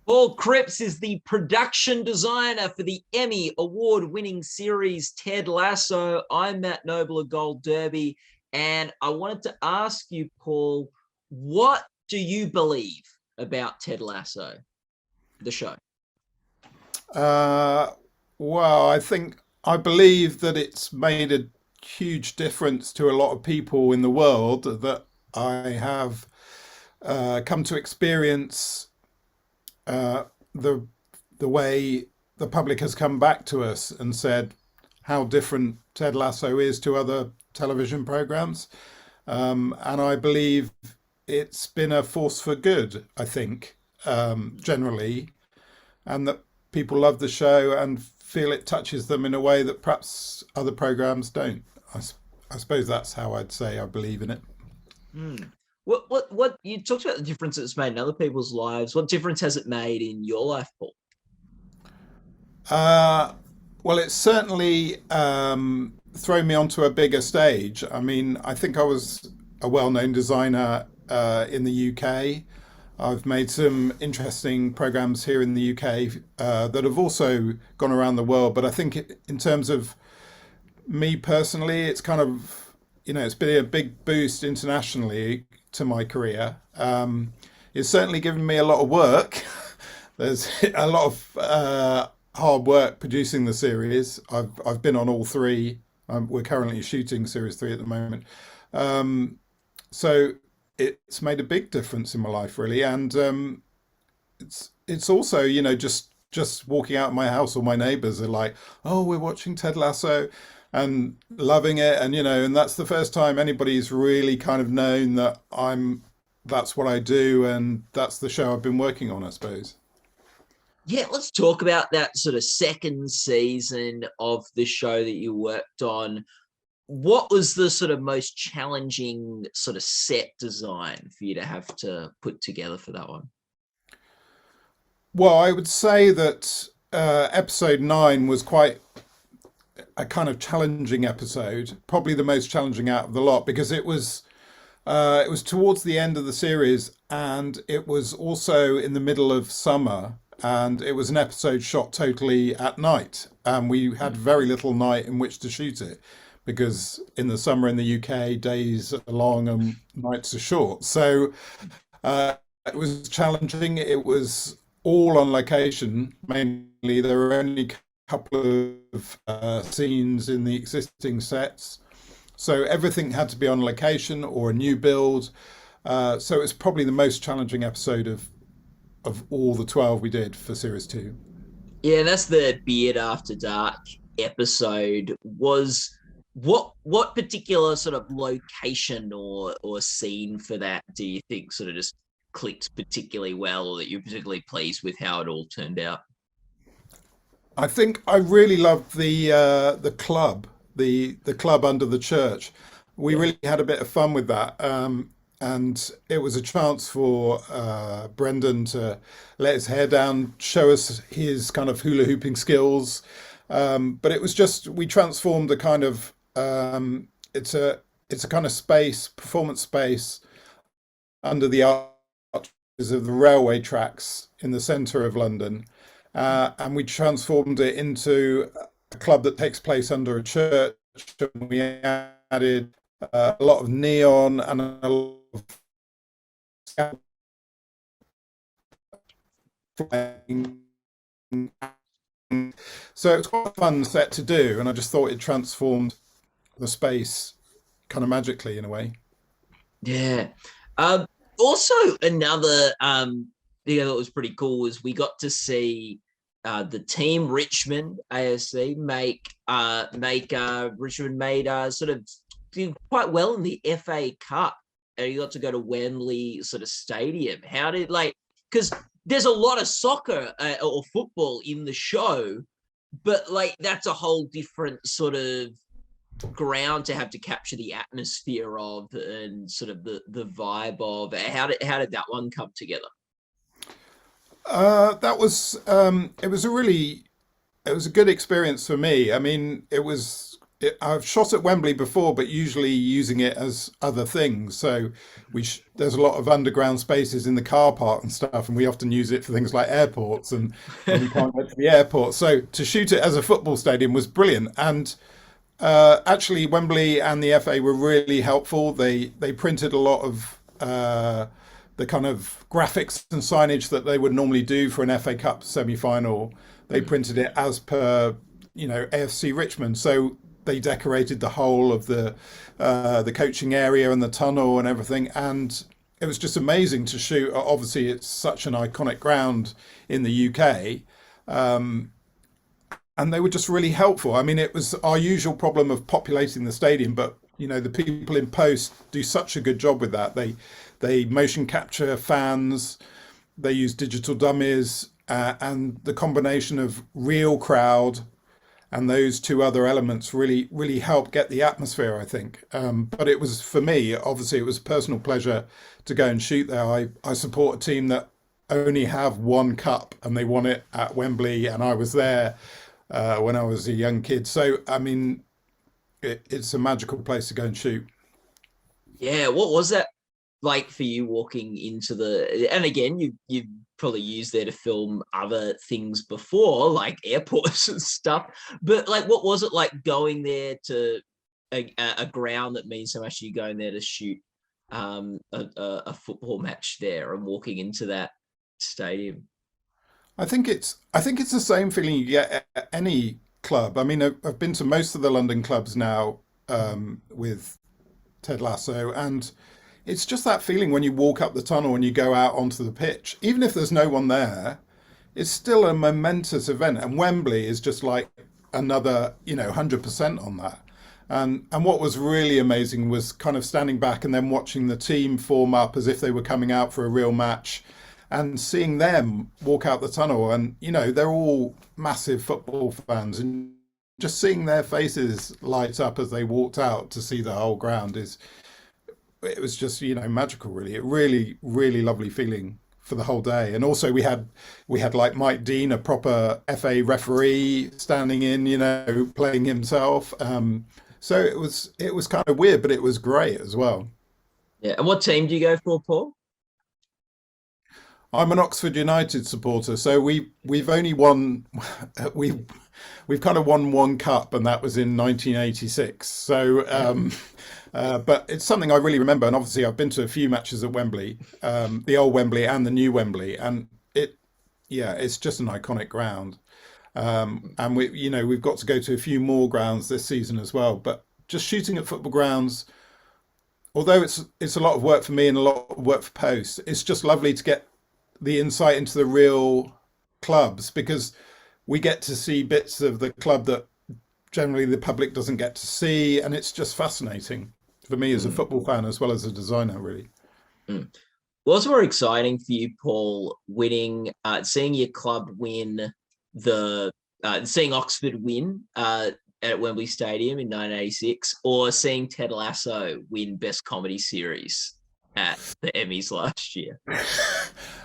Paul Cripps is the production designer for the Emmy award-winning series Ted Lasso. I'm Matt Noble of Gold Derby, and I wanted to ask you, Paul, what do you believe about Ted Lasso, the show? Uh, well, I believe that it's made a huge difference to a lot of people in the world that I have come to experience uh, the the way the public has come back to us and said how different Ted Lasso is to other television programs, and I believe it's been a force for good. I think generally, and that people love the show and feel it touches them in a way that perhaps other programs don't. I suppose that's how I'd say I believe in it. Hmm. What you talked about the difference it's made in other people's lives. What difference has it made in your life, Paul? Uh, well, it's certainly thrown me onto a bigger stage. I mean, I think I was a well-known designer in the UK. I've made some interesting programs here in the UK that have also gone around the world. But I think in terms of me personally, it's kind of, it's been a big boost internationally to my career. It's certainly given me a lot of work. There's a lot of hard work producing the series. I've been on all three. We're currently shooting series three at the moment. Um, so it's made a big difference in my life, really. And it's also, just walking out of my house, or my neighbours are like, "Oh, we're watching Ted Lasso," and loving it. And and that's the first time anybody's really kind of known that that's what I do, and that's the show I've been working on, I suppose. Yeah, let's talk about that sort of second season of the show that you worked on. What was the sort of most challenging sort of set design for you to have to put together for that one? Well, I would say that episode 9 was quite a kind of challenging episode, probably the most challenging out of the lot, because it was towards the end of the series, and it was also in the middle of summer, and it was an episode shot totally at night, and we had very little night in which to shoot it, because in the summer in the UK, days are long and nights are short. So it was challenging. It was all on location. Mainly, there were only a couple of scenes in the existing sets, so everything had to be on location or a new build. So it's probably the most challenging episode of all the 12 we did for series two. Yeah, that's the Beard After Dark episode. Was what particular sort of location or scene for that do you think sort of just clicked particularly well, or that you're particularly pleased with how it all turned out? I think I really loved the club, the club under the church. We Yeah. really had a bit of fun with that, and it was a chance for Brendan to let his hair down, show us his kind of hula hooping skills. But it was just we transformed the kind of it's a kind of space, performance space under the arches of the railway tracks in the centre of London, and we transformed it into a club that takes place under a church. And we added a lot of neon and a lot of flying. So it's quite a fun set to do, and I just thought it transformed the space kind of magically in a way. Yeah. Um, Also another thing I thought was pretty cool was we got to see the team Richmond ASC make Richmond made sort of do quite well in the FA Cup. And you got to go to Wembley sort of stadium. How did like because there's a lot of soccer or football in the show, but like that's a whole different sort of ground to have to capture the atmosphere of and sort of the vibe of. How did that one come together? That was it was a good experience for me. I mean, it was I've shot at Wembley before, but usually using it as other things. So there's a lot of underground spaces in the car park and stuff, and we often use it for things like airports and when we can't get to the airport. So to shoot it as a football stadium was brilliant. And actually, Wembley and the FA were really helpful. They printed a lot of the kind of graphics and signage that they would normally do for an FA Cup semi-final. They printed it as per, AFC Richmond. So they decorated the whole of the coaching area and the tunnel and everything, and it was just amazing to shoot. Obviously, it's such an iconic ground in the UK. And they were just really helpful. I mean, it was our usual problem of populating the stadium, but the people in post do such a good job with that. They motion capture fans, they use digital dummies, and the combination of real crowd and those two other elements really helped get the atmosphere, I think. But it was, for me, obviously, it was a personal pleasure to go and shoot there. I support a team that only have one cup, and they won it at Wembley, and I was there when I was a young kid. So, I mean, it's a magical place to go and shoot. Yeah, what was that like for you walking into the? And again, you've probably used there to film other things before, like airports and stuff. But like, what was it like going there to a ground that means so much to you, going there to shoot a football match there and walking into that stadium? I think it's the same feeling you get at any club. I mean, I've been to most of the London clubs now with Ted Lasso, and it's just that feeling when you walk up the tunnel and you go out onto the pitch. Even if there's no one there, it's still a momentous event, and Wembley is just like another, 100% on that. And what was really amazing was kind of standing back and then watching the team form up as if they were coming out for a real match, and seeing them walk out the tunnel. And they're all massive football fans, and just seeing their faces light up as they walked out to see the whole ground is it was just magical, really. It really lovely feeling for the whole day. And also we had like Mike Dean, a proper FA referee, standing in, playing himself. So it was kind of weird, but it was great as well. Yeah. And what team do you go for, Paul? I'm an Oxford United supporter, so we've only won we we've kind of won one cup, and that was in 1986. So, but it's something I really remember, and obviously I've been to a few matches at Wembley, the old Wembley and the new Wembley, and yeah, it's just an iconic ground. And we've got to go to a few more grounds this season as well. But just shooting at football grounds, although it's a lot of work for me and a lot of work for post, it's just lovely to get the insight into the real clubs, because we get to see bits of the club that generally the public doesn't get to see, and it's just fascinating for me as a Mm, football fan as well as a designer, really. mm. What's more exciting for you, Paul, seeing your club win seeing Oxford win at Wembley Stadium in 1986, or seeing Ted Lasso win Best Comedy Series at the Emmys last year?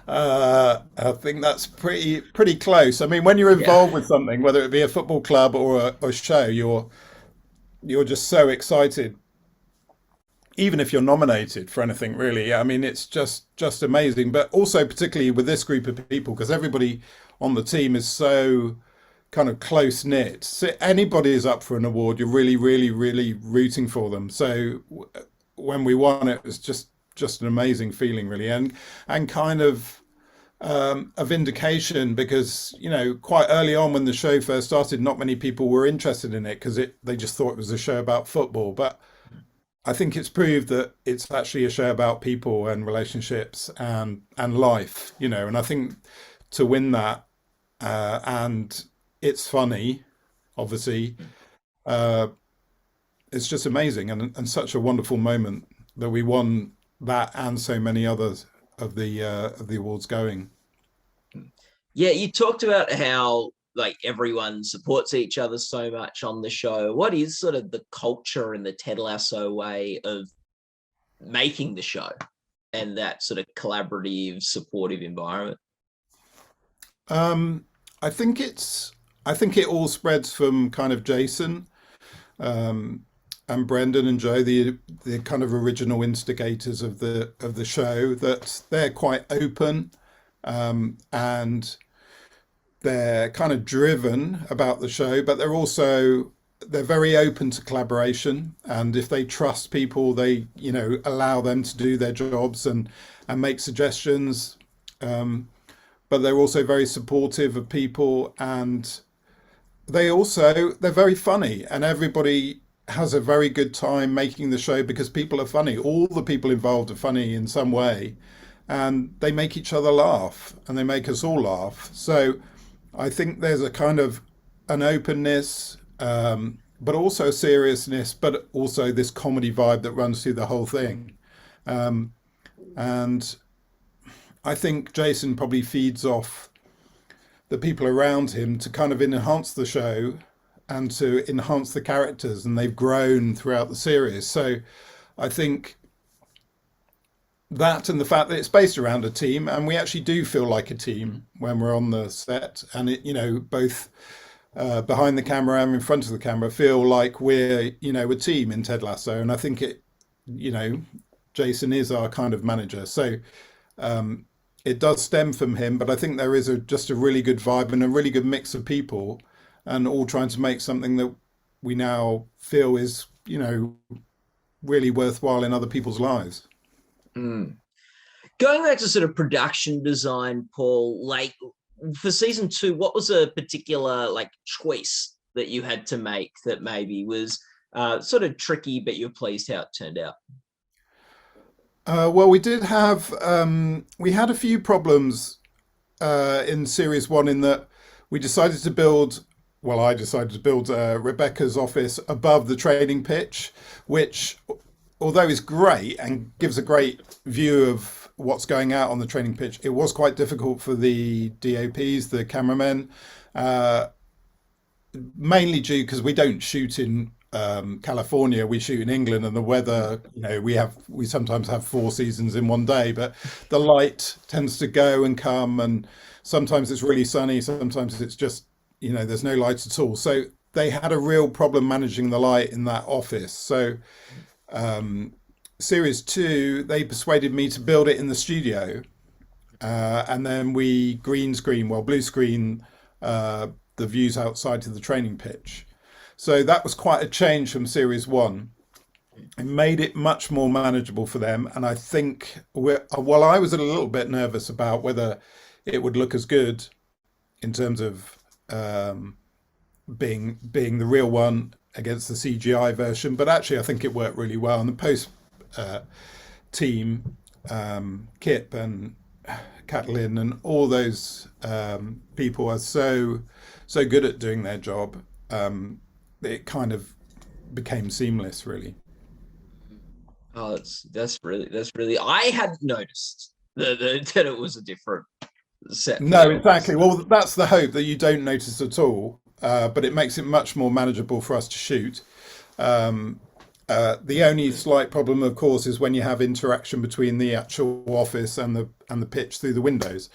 I think that's pretty close. I mean, when you're Yeah. involved with something, whether it be a football club or a show, you're just so excited, even if you're nominated for anything, really. I mean, it's just amazing. But also particularly with this group of people, because everybody on the team is so kind of close knit. So anybody is up for an award, you're really rooting for them. So when we won, it was just an amazing feeling, really, and kind of a vindication, because quite early on when the show first started, not many people were interested in it because they just thought it was a show about football. But I think it's proved that it's actually a show about people and relationships and life, and I think to win that, and it's funny, obviously, uh, it's just amazing, and such a wonderful moment that we won that and so many others of the awards going. Yeah, you talked about how like everyone supports each other so much on the show. What is sort of the culture and the Ted Lasso way of making the show and that sort of collaborative, supportive environment? Um, I think it all spreads from kind of Jason. and Brendan and Joe, the kind of original instigators of the show, that they're quite open, and they're kind of driven about the show, but they're very open to collaboration. And if they trust people, they allow them to do their jobs and make suggestions. But they're also very supportive of people, and they're very funny, and everybody has a very good time making the show because people are funny. All the people involved are funny in some way, and they make each other laugh, and they make us all laugh. So I think there's a kind of an openness, but also a seriousness, but also this comedy vibe that runs through the whole thing. And I think Jason probably feeds off the people around him to kind of enhance the show and to enhance the characters, and they've grown throughout the series. So I think that, and the fact that it's based around a team, and we actually do feel like a team when we're on the set, and both behind the camera and in front of the camera feel like we're a team in Ted Lasso. And I think Jason is our kind of manager, so it does stem from him, but I think there is just a really good vibe and a really good mix of people, and all trying to make something that we now feel is really worthwhile in other people's lives. Mm. Going back to sort of production design, Paul, like for season 2, what was a particular choice that you had to make that maybe was sort of tricky, but you're pleased how it turned out? Well, we had a few problems in series 1, in that we decided to build, well, I decided to build Rebecca's office above the training pitch, which, although is great and gives a great view of what's going out on the training pitch, it was quite difficult for the DOPs, the cameramen, mainly due because we don't shoot in California, we shoot in England, and the weather, we sometimes have 4 seasons in one day, but the light tends to go and come, and sometimes it's really sunny, sometimes it's just, there's no light at all. So they had a real problem managing the light in that office. So series 2, they persuaded me to build it in the studio, and then we blue screen the views outside to the training pitch. So that was quite a change from series 1. It made it much more manageable for them, and I think I was a little bit nervous about whether it would look as good in terms of being the real one against the CGI version, but actually I think it worked really well. And the post team, Kip and Kathleen and all those people are so good at doing their job. It kind of became seamless, really. Oh, that's really. I hadn't noticed that it was a different set. No, exactly. Well, that's the hope, that you don't notice at all, but it makes it much more manageable for us to shoot. The only slight problem, of course, is when you have interaction between the actual office and the pitch through the windows.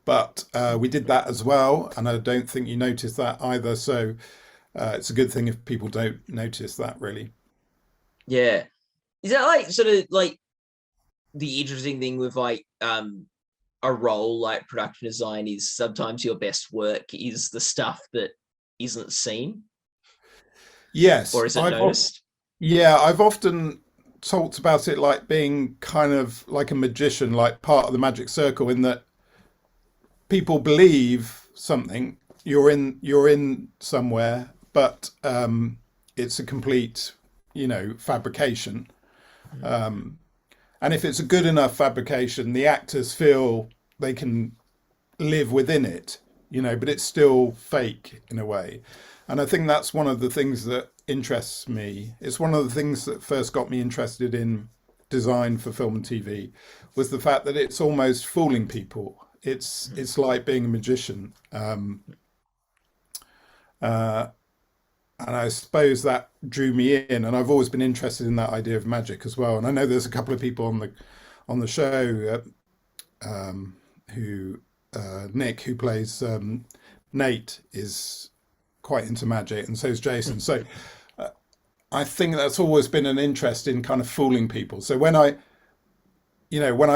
But we did that as well, and I don't think you noticed that either. So it's a good thing if people don't notice that, really. Yeah. Is that sort of the interesting thing with a role like production design, is sometimes your best work is the stuff that isn't seen? Yes. Or is it noticed? Yeah, I've often talked about it like being kind of like a magician, like part of the magic circle, in that people believe something, you're in somewhere, but it's a complete, fabrication. And if it's a good enough fabrication, the actors feel they can live within it, but it's still fake in a way. And I think that's one of the things that interests me. It's one of the things that first got me interested in design for film and TV, was the fact that it's almost fooling people. It's like being a magician. And I suppose that drew me in, and I've always been interested in that idea of magic as well. And I know there's a couple of people on the show who Nick, who plays Nate, is quite into magic, and so is Jason. So I think that's always been an interest in kind of fooling people. So when I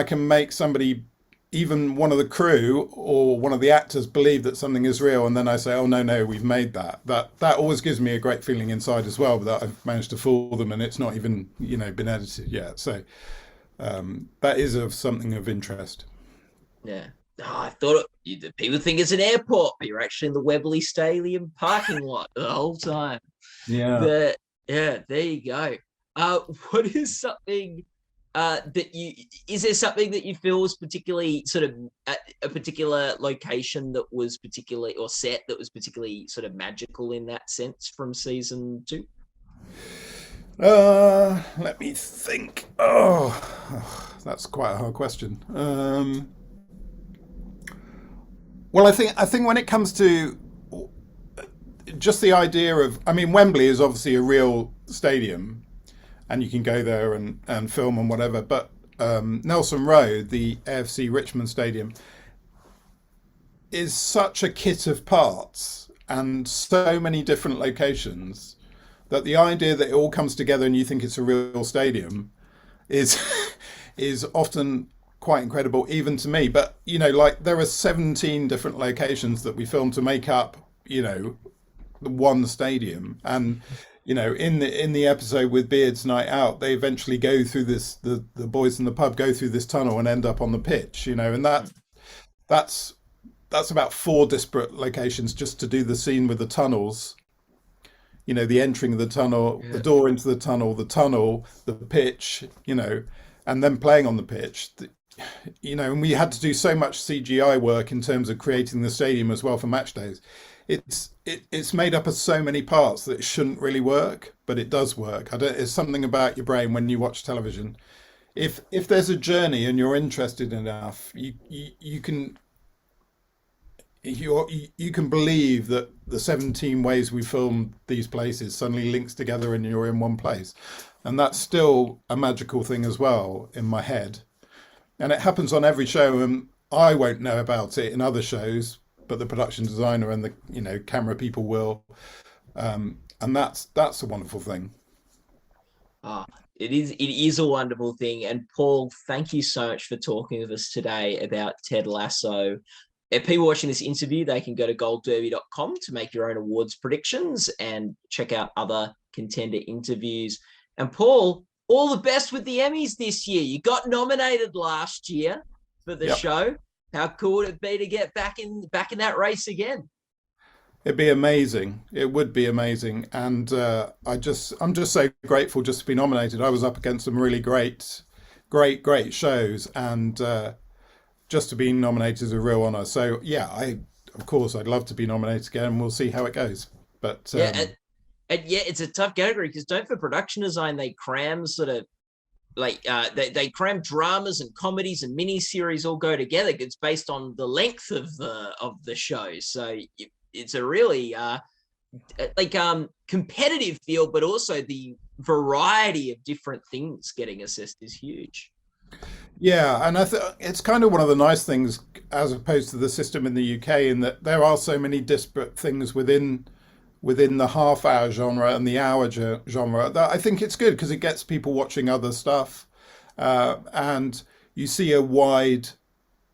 can make somebody, even one of the crew or one of the actors, believe that something is real, and then I say, oh no, we've made that always gives me a great feeling inside as well, that I've managed to fool them and it's not even been edited yet. So that is of something of interest. Yeah. Oh, I thought people think it's an airport, but you're actually in the Wembley Stadium parking lot the whole time. Yeah. But yeah, there you go. What is something is there something that you feel was particularly sort of at a particular location that was particularly, or set that was particularly sort of magical in that sense from season 2? Let me think. Oh, that's quite a hard question. Well, I think when it comes to just the idea of, I mean, Wembley is obviously a real stadium, and you can go there and film and whatever. But Nelson Road, the AFC Richmond Stadium, is such a kit of parts and so many different locations that the idea that it all comes together and you think it's a real stadium is is often quite incredible, even to me. But like there are 17 different locations that we filmed to make up, the one stadium. And in the episode with Beard's Night Out, they eventually go through this. The boys in the pub go through this tunnel and end up on the pitch. And that's about 4 disparate locations just to do the scene with the tunnels. The entering of the tunnel, the door into the tunnel, the pitch. And then playing on the pitch. And we had to do so much CGI work in terms of creating the stadium as well for match days. It's made up of so many parts that it shouldn't really work, but it does work. It's something about your brain when you watch television. If there's a journey and you're interested enough, you can believe that the 17 ways we filmed these places suddenly links together and you're in one place. And that's still a magical thing as well in my head. And it happens on every show, and I won't know about it in other shows, but the production designer and the camera people will. And that's a wonderful thing. It is a wonderful thing. And Paul, thank you so much for talking with us today about Ted Lasso. If people watching this interview, they can go to goldderby.com to make your own awards predictions and check out other contender interviews. And Paul, all the best with the Emmys this year. You got nominated last year for the show. How cool would it be to get back in that race again? It'd be amazing. It would be amazing. And I'm just so grateful just to be nominated. I was up against some really great shows, and just to be nominated is a real honor. So yeah, of course I'd love to be nominated again, and we'll see how it goes. But and it's a tough category because for production design, they cram sort of like they cram dramas and comedies and miniseries all go together. It's based on the length of the show, so it's a really competitive field, but also the variety of different things getting assessed is huge. Yeah, and it's kind of one of the nice things as opposed to the system in the UK, in that there are so many disparate things within the half-hour genre and the hour genre, that I think it's good because it gets people watching other stuff, and you see a wide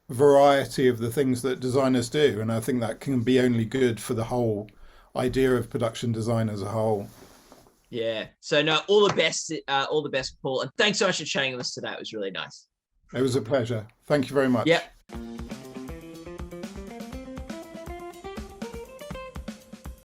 variety of the things that designers do, and I think that can be only good for the whole idea of production design as a whole. Yeah. So no, all the best, Paul, and thanks so much for chatting with us today. It was really nice. It was a pleasure. Thank you very much. Yep.